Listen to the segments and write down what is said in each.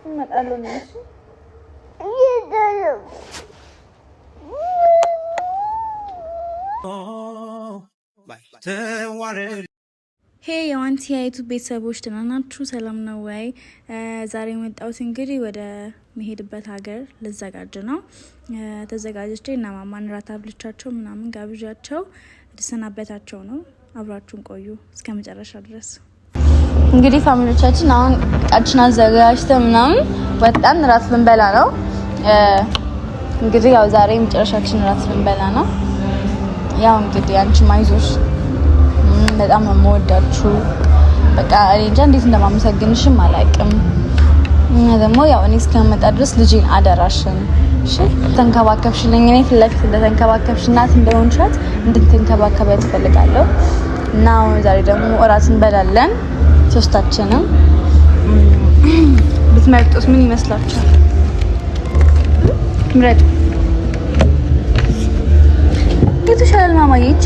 እመጣለሁ ነው እሺ ሄይ የዋንቲ ያይቱ ቤተሰቦች ደህና ናችሁ? ሰላም ነው ወይ? ዛሬ የመጣሁት እንግዲህ ወደ መሄድበት ሀገር ልዘጋጅ ነው። ተዘጋጅቼ እና ማማን ራት አብልቻቸው ምናምን ጋብዣቸው ልሰናበታቸው ነው። አብራችሁን ቆዩ እስከ መጨረሻ ድረስ። እንግዲህ ፋሚሊዎቻችን አሁን እቃችን አዘጋጅተን ምናምን ወጣን ራት ልንበላ ነው። እንግዲህ ያው ዛሬ መጨረሻችን ራት ልንበላ ነው። ያው እንግዲህ አንቺ ማይዞሽ በጣም ነው የምወዳችሁ። በቃ እኔ እንጃ እንዴት እንደማመሰግንሽም አላውቅም። እና ደግሞ ያው እኔ እስከመጣ ድረስ ልጄን አደራሽን እሺ ተንከባከብሽልኝ። እኔ ፊት ለፊት እንደተንከባከብሽ እናት እንደሆንሻት እንድትንከባከቢያት እፈልጋለሁ። እና አሁን ዛሬ ደግሞ እራት እንበላለን ሶስታችንም። ብትመርጡስ ምን ይመስላችኋል? ምረጡ። የተሻለ ማማዬ እቺ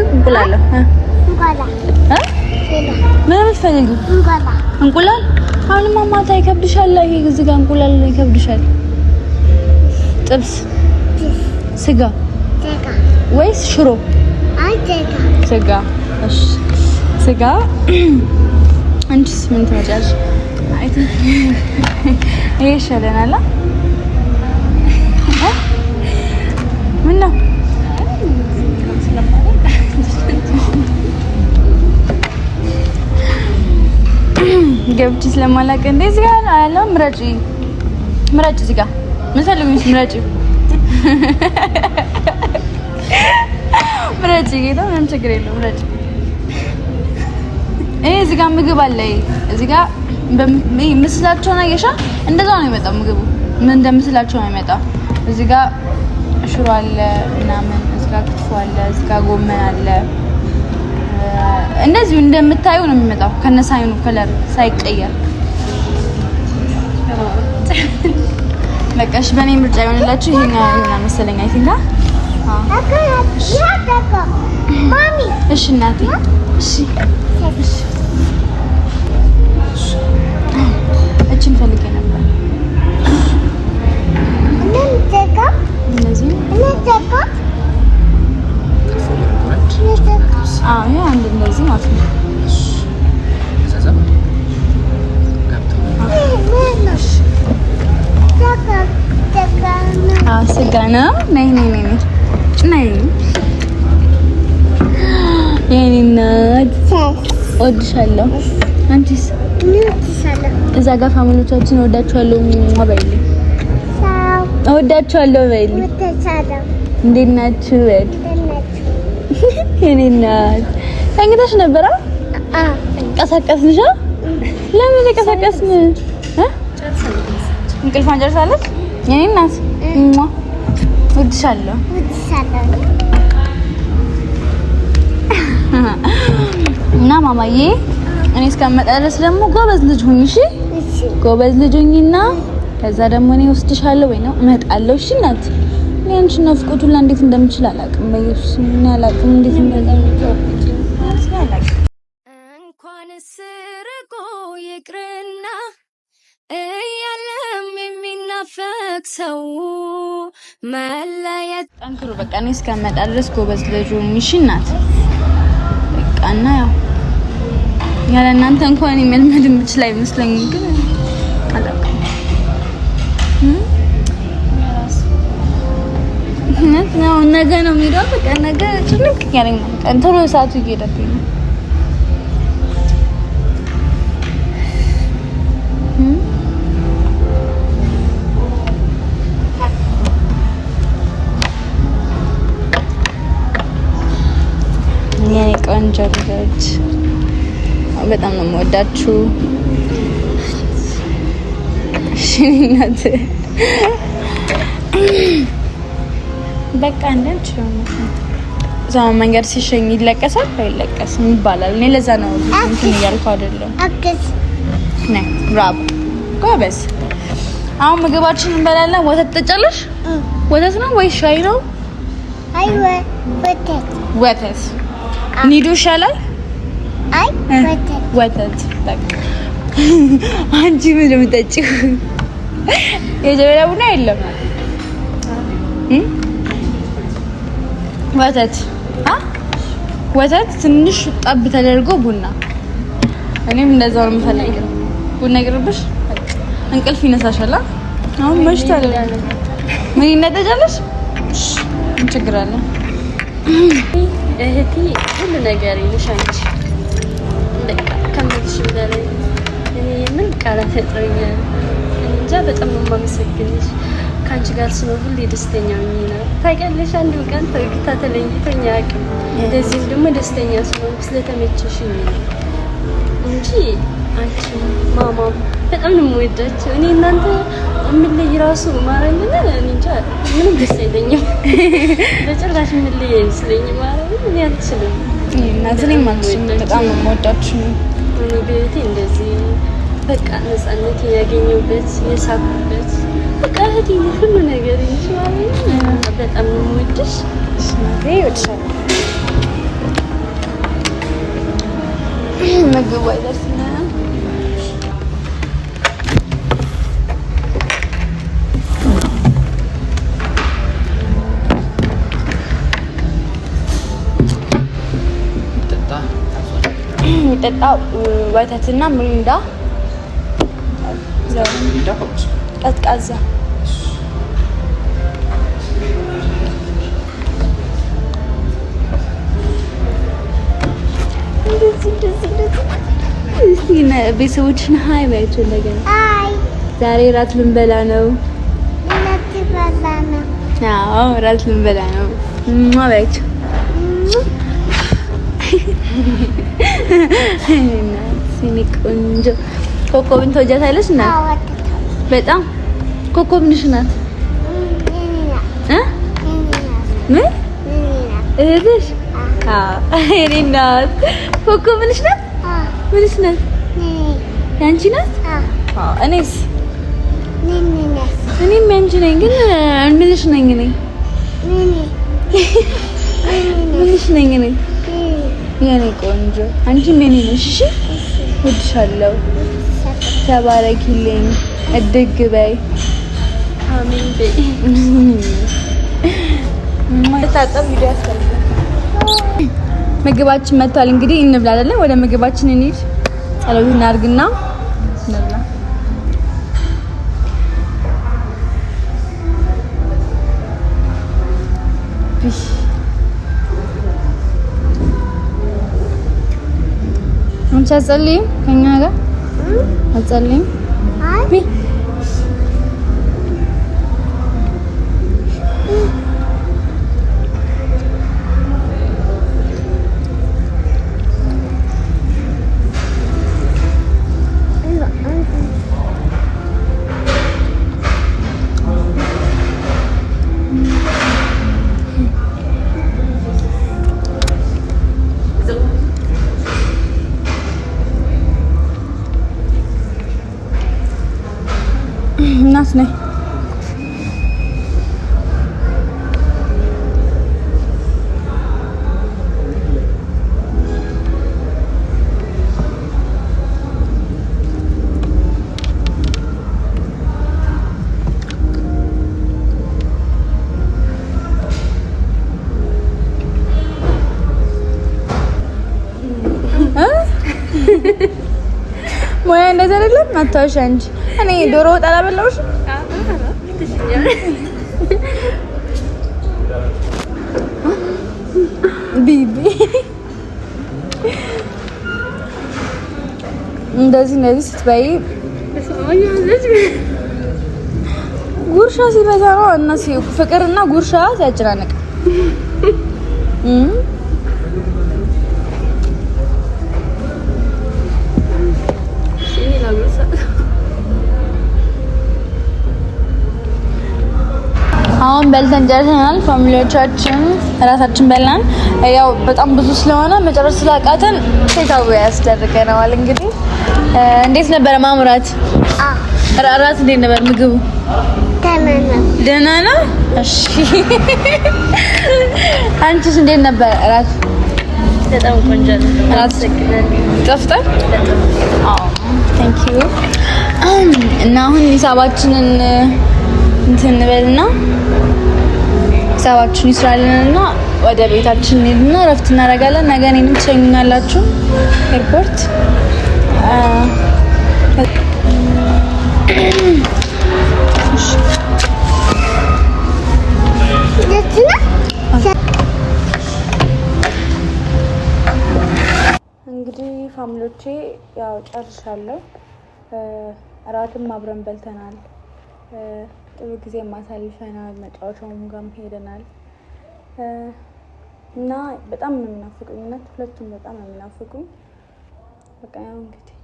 እንቁላል ምን የምትፈልጊው? እንቁላል አሁን ማማታ ይከብድሻል። ይሄ እዚህ ጋር እንቁላል ይከብድሻል። ጥብስ ስጋ ወይስ ሽሮ? ስጋ። እሺ ስጋ። አንቺስ ምን ትመጫለሽ? አይ ቲንክ ይሄ ይሻለናል። ምን ነው ገብቼ ስለማላውቅ እንደዚህ ጋር አያለው። ምረጪ እዚህ ጋር ምን ፈልጉኝስ? ምረጪ ጌታ ምንም ችግር የለውም። ምረጪ። እዚህ ጋር ምግብ አለ። እዚህ ጋር ምስላቸው ነው የሻ እንደዛው ነው የሚመጣው ምግቡ። ምን እንደምስላቸው ነው የሚመጣው። እዚህ ጋር ሽሮ አለ ምናምን፣ እዚህ ጋር ክትፎ አለ፣ እዚህ ጋር ጎመን አለ። እንደዚህ እንደምታዩ ነው የሚመጣው ከነሳይኑ ከለር ሳይቀየር። በቃሽ በኔ ምርጫ ይሆንላችሁ። ይሄን መሰለኝ አይ ቲንክ ማሚ። እሺ እናቴ። እሺ እቺን ፈልጌ ነበር። እነዚህ አዎ አንድ እንደዚህ ማለት ነው። ስጋ ነው። ነይ የኔ እናት እወድሻለሁ። አንቺስ? እዛ ጋር ፋሚሊዎቻችን እወዳችኋለሁ በይልኝ። እወዳችኋለሁ በይልኝ። እንዴት ናችሁ? የኔ እናት ተኝተሽ ነበር? ቀሰቀስንሽ? ለምን ቀሰቀስን? እንቅልፏን ጨርሳለች? የኔ እናት እወድሻለሁ። እና ማማዬ እኔ እስከምመጣ ድረስ ደግሞ ጎበዝ ልጅ ሁኚ እሺ? ጎበዝ ልጅ ሁኚና ከዛ ደግሞ እኔ ወስድሻለሁ ወይ ነው እመጣለሁ። እሺ እናት እኔ አንቺን ናፍቆት ሁላ እንዴት እንደምችል አላውቅም። በኢየሱስ ምን አላውቅም እንዴት እንደምችል እንኳን ስርቆ ይቅርና እያለም የሚናፈቅ ሰው መለየት። ጠንክሩ በቃ እኔ እስከምመጣ ድረስ ጎበዝ ልጅ ሁኚ እሺ እናት። በቃ እና ያው ያለ እናንተ እንኳን መልመድ የምችል አይመስለኝም ግን አላውቅም። ነው ነገ ነው የሚለው። በቃ ነገ ጭንቅ ያለኝ ነው። ቶሎ ሰዓቱ እየሄደብኝ ነው። የኔ ቆንጆ ልጆች በጣም ነው የምወዳችሁ። እሺ እናት በቃ እንደንች ነው ዛው መንገድ ሲሸኝ ይለቀሳል አይለቀስም ይባላል። እኔ ለዛ ነው እንትን እያልኩ አይደለም። አክስ ነይ ብራቮ ጎበዝ። አሁን ምግባችንን እንበላለን። ወተት ትጠጫለሽ? ወተት ነው ወይ ሻይ ነው? አይ ወተት ኒዶ ይሻላል። አይ ወተት በቃ አንቺ ምን የምትጠጪው? የጀበና ቡና የለም። ወተት ትንሽ ጠብ ተደርጎ ቡና። እኔም እንደዛው ነው የምፈልገው። ቡና ይቅርብሽ፣ እንቅልፍ ይነሳሻል። አሁን መሽቷል። ምን ይነጠጃለሽ? ምን ችግር አለ? እህቴ ሁሉ ነገር ይልሽ አንቺ በቃ ከምትሽ በላይ እኔ ምን ቃላት ያጥረኛል። እንጃ በጣም ነው የማመሰግንሽ። ከአንቺ ጋር ስኖር ሁሌ ደስተኛ ነኝ ነው ታውቂያለሽ። አንድ ቀን ፈገግታ ተለይቶኝ አያውቅም። ለዚህም ደግሞ ደስተኛ ስለሆንኩ ስለተመቸሽኝ ነው እንጂ አንቺ ማማም በጣም ነው የምወዳቸው። እኔ እናንተ የምንለይ ራሱ ማረኝና እኔ እንጃ ምንም ደስ አይለኝም። በጭራሽ የምንለይ አይመስለኝም። ማረኝ እኔ አልችልም። እናትኔ ማክሲም በጣም ነው የምወዳችሁ። እኔ በቤቴ እንደዚህ በቃ ነፃነት ያገኘሁበት የሳኩበት በቃ እህቴ ሁሉ ነገር ይችላል። በጣም ነው የምወድሽ። እናቴ እወድሻለሁ። ምግቡ አይደርስና የሚጠጣው ወተትና ሚሪንዳ ቀዝቃዛ እስቲ ቤተሰቦችን ሀይ በያቸው እንደገና። ዛሬ ራት ልንበላ ነው። አዎ ራት ልንበላ ነው። በያቸው ሲኒ ቆንጆ። ኮኮብን ተወጃታለሽ እና በጣም ኮኮብ ምንሽ ናት? ምን እህትሽ? የእኔ እናት ኮኮብ ምንሽ ናት? ምንሽ ናት? ያንቺ ናት? እኔስ እኔም ያንቺ ነኝ፣ ግን ምንሽ ነኝ እኔ? ምንሽ ነኝ እኔ? የኔ ቆንጆ አንቺም የኔ ነሽ። እሺ እወድሻለሁ። ተባረኪልኝ፣ እድግ በይ። አሜን በይ። ታጠብ ቪዲዮ ያስፈልጋል። ምግባችን መጥቷል። እንግዲህ እንብላ አይደለ? ወደ ምግባችን እንሂድ። ጸሎት እናድርግና እንብላ። አንቺ አትጸልይም? ከእኛ ጋር አትጸልይም? እናት ነኝ። ሙያ እንደዚህ አይደለም። አታውሽ አንቺ። እኔ ዶሮ ወጥ አላበላሁሽም። ቢቢ እንደዚህ ስትበይ ጉርሻ ሲበዛ ነው እና ፍቅርና ጉርሻ ሲያጨናንቅ አሁን በልተን ጨርሰናል። ፋሚሊዎቻችን ራሳችን በላን። ያው በጣም ብዙ ስለሆነ መጨረስ ስላቃተን ቴካዌ ያስደርገናል። እንግዲህ እንዴት ነበር ማሙራት? ራት እንዴት ነበር ምግቡ? ደህና ነው። እሺ አንቺስ እንዴት ነበር ራት? በጣም ቆንጆ ነው። ራት ይጣፍጣል? አዎ ቴንክ ዩ። እና አሁን ሂሳባችንን እንትን እንበልና ሂሳባችን ይስራልንና ወደ ቤታችን እንሄድና እረፍት እናደርጋለን። ነገ እኔንም ትሸኙኛላችሁ ኤርፖርት። እንግዲህ ፋሚሊዎቼ ያው ጨርሻለሁ። እራትም አብረን በልተናል። ጥሩ ጊዜ ማሳልፈናል። መጫወቻውም ጋር ሄደናል እና በጣም ነው የሚናፍቁኝ። እናት ሁለቱም በጣም ነው የሚናፍቁኝ። በቃ ያው እንግዲህ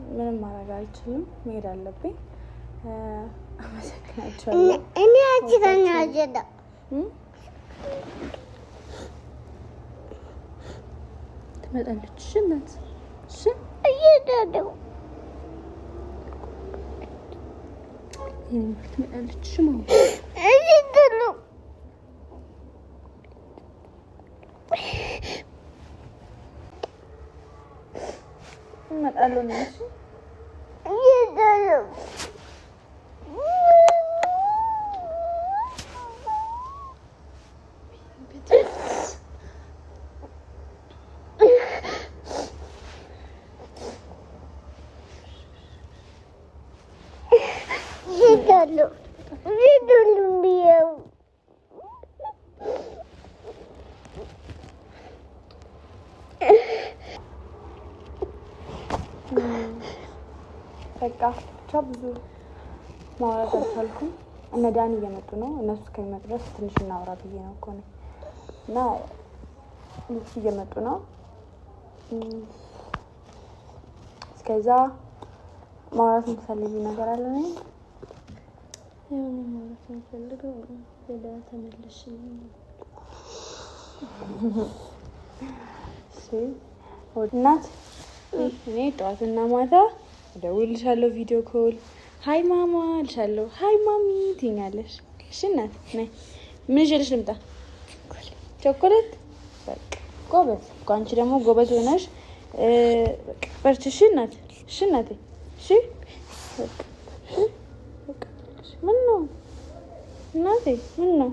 ምንም ማድረግ አልችልም፣ መሄድ አለብኝ። አመሰግናቸዋለሁ። እኔ አጭራኛ አጀዳ ትመጣለች። እሺ እናት፣ እሺ እየዳደው ትመጣለች። እሺ ማማ እየዳደው እመጣለሁ ነው። እሺ እየዳደው በቃ ብቻ ብዙ ማውራት አልቻልኩም። እነ ዳኒ እየመጡ ነው። እነሱ እስከሚመጡ ድረስ ትንሽ እናውራ ብዬ ነው እኮ ነው። እና እነሱ እየመጡ ነው። እስከዛ ማውራት የምትፈልጊ ነገር አለ ነው? የሆነ ማውራት የምፈልገው ወደ ተመለሽ እናት። እኔ ጠዋትና ማታ እደውልልሻለሁ ቪዲዮ ኮል። ሀይ ማማ እልሻለሁ። ሀይ ማሚ ትይኛለሽ። እሺ እናት ነይ። ምን ይዤልሽ ልምጣ? ቸኮሌት። በቃ ጎበዝ እኮ አንቺ ደግሞ ጎበዝ ሆነሽ በቃ በርቺ። እሺ እናት፣ እሺ እናቴ፣ እሺ በቃ ምን ነው እናቴ፣ ምን ነው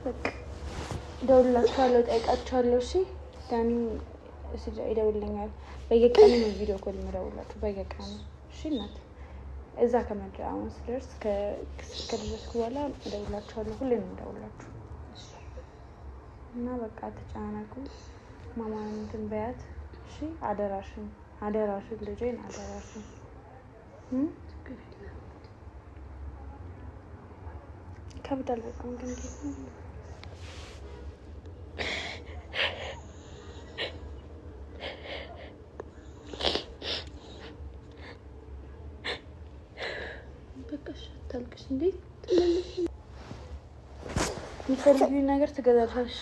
በቃ እደውልላችኋለሁ፣ እጠይቃችኋለሁ። እሺ ዳኒ ይደውልልኛል። በየቀኑ ነው ቪዲዮ ኮል የምደውላችሁ፣ በየቀኑ። እሺ እናት፣ እዛ ከመድረስ ስደርስ ከደረስኩ በኋላ እደውላችኋለሁ። ሁሌ ነው የምደውላችሁ እና በቃ ተጨናነቁ። ማማን እንትን በያት እሺ። አደራሽን፣ አደራሽን ልጄን፣ አደራሽን። ከብዳል በጣም ግን ታልቅሽ እንዴ? ትመለሽ የምትፈልጊው ነገር ትገዛልሽ።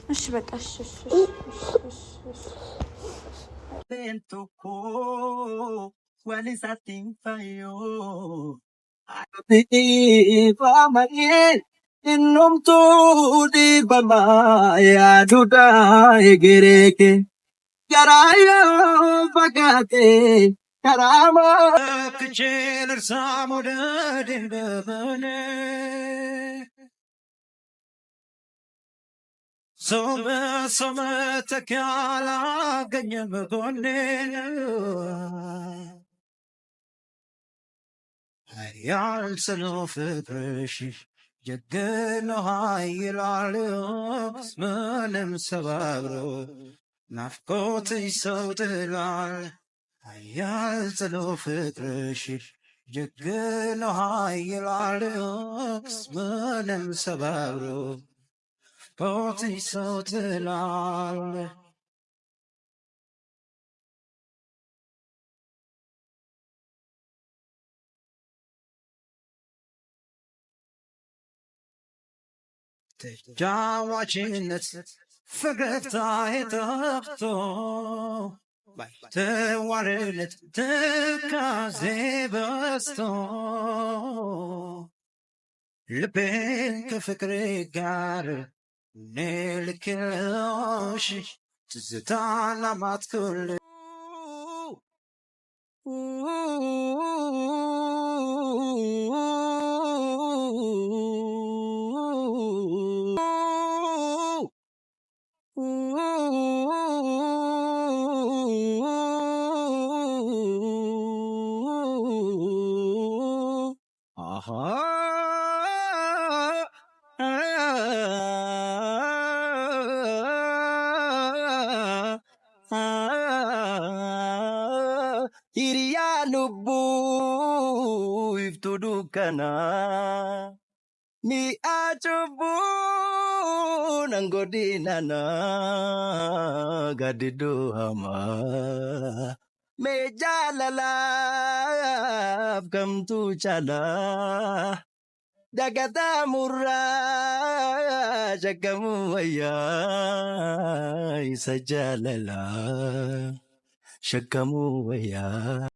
እሺ በቃ እሺ Innumtu dibama ya duda egereke yaraya bagate karama kchel samuda dindabane soma takala ganyam gonne hayal salof preshi جدنا هاي العالم منم سبابرو نفقوتي صوت العال هيال تلو فكرشي جدنا هاي العالم منم سبابرو نفقوتي صوت العال ተጫዋችነት ፈገግታ የጠፍቶ ባይተዋርነት ትካዜ በዝቶ ልቤን ከፍቅሬ ጋር እኔ ልክልሽ ትዝታና ማትኩል Hiriyaa lubbuu iftuu dukkanaa mi'aa cubbuu nan godhinana gadidduu hamaa mee jaalalaaf kamtuu caalaa dagataa murraa shakkamuu wayyaa isa jaalalaa shakkamuu wayyaa.